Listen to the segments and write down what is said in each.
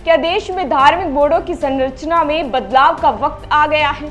क्या देश में धार्मिक बोर्डों की संरचना में बदलाव का वक्त आ गया है?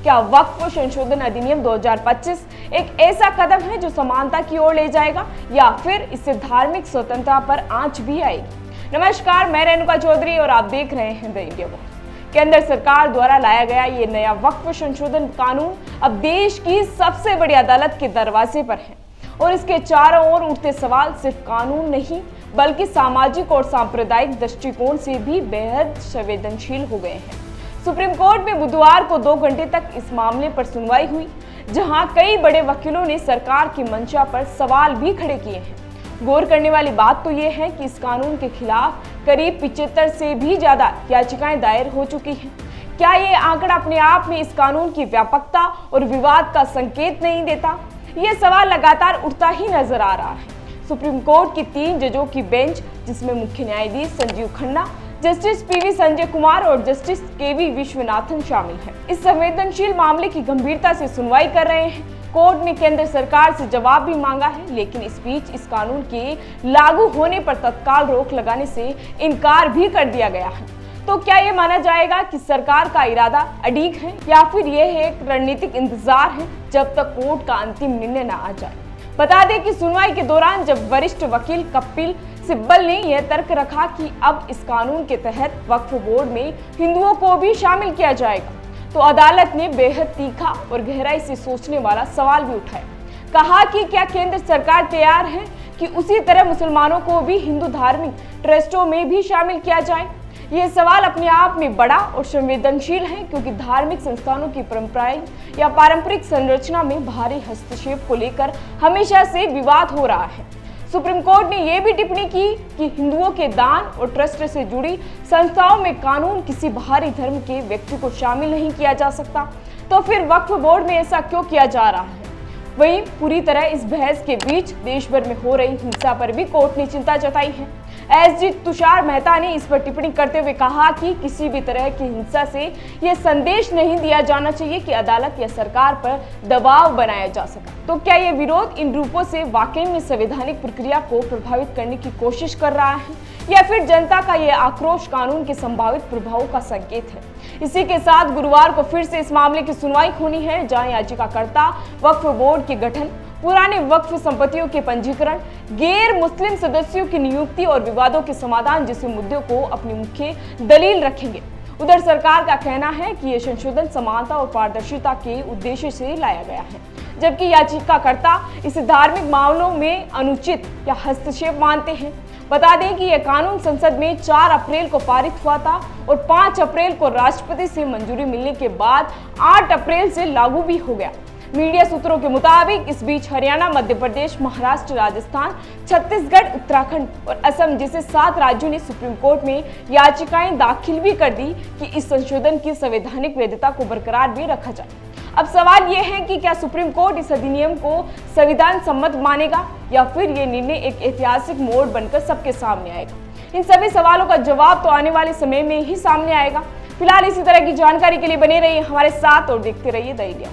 क्या वक्फ संशोधन अधिनियम 2025 एक ऐसा कदम है जो समानता की ओर ले जाएगा, या फिर इससे धार्मिक स्वतंत्रता पर आंच भी आएगी? नमस्कार, मैं रेणुका चौधरी और आप देख रहे हैं द इंडिया वॉइस। केंद्र सरकार द्वारा लाया गया ये नया वक्फ संशोधन कानून अब देश की सबसे बड़ी अदालत के दरवाजे पर है और इसके चारों ओर उठते सवाल सिर्फ कानून नहीं बल्कि सामाजिक और सांप्रदायिक दृष्टिकोण से भी बेहद संवेदनशील हो गए हैं। सुप्रीम कोर्ट में बुधवार को 2 घंटे तक इस मामले पर सुनवाई हुई, जहां कई बड़े वकीलों ने सरकार की मंशा पर सवाल भी खड़े किए हैं। गौर करने वाली बात तो यह है कि इस कानून के खिलाफ करीब 75 से भी ज्यादा याचिकाएं दायर हो चुकी हैं। क्या ये आंकड़ा अपने आप में इस कानून की व्यापकता और विवाद का संकेत नहीं देता? ये सवाल लगातार उठता ही नजर आ रहा है। सुप्रीम कोर्ट की 3 जजों की बेंच, जिसमें मुख्य न्यायाधीश संजीव खन्ना, जस्टिस पीवी संजय कुमार और जस्टिस केवी विश्वनाथन शामिल हैं, इस संवेदनशील मामले की गंभीरता से सुनवाई कर रहे हैं। कोर्ट ने केंद्र सरकार से जवाब भी मांगा है, लेकिन इस बीच इस कानून के लागू होने पर तत्काल रोक लगाने से इनकार भी कर दिया गया है। तो क्या ये माना जाएगा कि सरकार का इरादा अडिग है, या फिर यह एक रणनीतिक इंतजार है जब तक कोर्ट का अंतिम निर्णय न आ जाए? बता दें कि सुनवाई के दौरान जब वरिष्ठ वकील कपिल सिब्बल ने यह तर्क रखा कि अब इस कानून के तहत वक्फ बोर्ड में हिंदुओं को भी शामिल किया जाएगा, तो अदालत ने बेहद तीखा और गहराई से सोचने वाला सवाल भी उठाया। कहा कि क्या केंद्र सरकार तैयार है कि उसी तरह मुसलमानों को भी हिंदू धार्मिक ट्रस्टों में भी शामिल किया जाए? यह सवाल अपने आप में बड़ा और संवेदनशील है, क्योंकि धार्मिक संस्थानों की परंपराएं या पारंपरिक संरचना में भारी हस्तक्षेप को लेकर हमेशा से विवाद हो रहा है। सुप्रीम कोर्ट ने यह भी टिप्पणी की कि हिंदुओं के दान और ट्रस्ट से जुड़ी संस्थाओं में कानून किसी बाहरी धर्म के व्यक्ति को शामिल नहीं किया जा सकता। तो फिर वक्फ बोर्ड में ऐसा क्यों किया जा रहा है? वहीं पूरी तरह इस बहस के बीच देश भर में हो रही हिंसा पर भी कोर्ट ने चिंता जताई है। एसजी तुषार मेहता ने इस पर टिप्पणी करते हुए कहा कि किसी भी तरह की हिंसा से यह संदेश नहीं दिया जाना चाहिए कि अदालत या सरकार पर दबाव बनाया जा सका। तो क्या यह विरोध इन रूपों से वाकई में संवैधानिक प्रक्रिया को प्रभावित करने की कोशिश कर रहा है, या फिर जनता का यह आक्रोश कानून के संभावित प्रभावों का संकेत है? इसी के साथ गुरुवार को फिर से इस मामले की सुनवाई होनी है, जहां याचिकाकर्ता वक्फ बोर्ड के गठन, पुराने वक्फ संपत्तियों के पंजीकरण, गैर मुस्लिम सदस्यों की नियुक्ति और विवादों के समाधान जैसे मुद्दों को अपनी मुख्य दलील रखेंगे। उधर सरकार का कहना है कि यह संशोधन समानता और पारदर्शिता के उद्देश्य से लाया गया है, जबकि याचिकाकर्ता इसे धार्मिक मामलों में अनुचित या हस्तक्षेप मानते हैं। बता दें कि यह कानून संसद में 4 अप्रैल को पारित हुआ था और 5 अप्रैल को राष्ट्रपति से मंजूरी मिलने के बाद 8 अप्रैल से लागू भी हो गया। मीडिया सूत्रों के मुताबिक इस बीच हरियाणा, मध्य प्रदेश, महाराष्ट्र, राजस्थान, छत्तीसगढ़, उत्तराखंड और असम जैसे 7 राज्यों ने सुप्रीम कोर्ट में याचिकाएं दाखिल भी कर दी कि इस संशोधन की संवैधानिक वैधता को बरकरार भी रखा जाए। अब सवाल यह है कि क्या सुप्रीम कोर्ट इस अधिनियम को संविधान सम्मत मानेगा, या फिर यह निर्णय एक ऐतिहासिक मोड़ बनकर सबके सामने आएगा? इन सभी सवालों का जवाब तो आने वाले समय में ही सामने आएगा। फिलहाल इसी तरह की जानकारी के लिए बने रहिए हमारे साथ और देखते रहिए द इंडिया।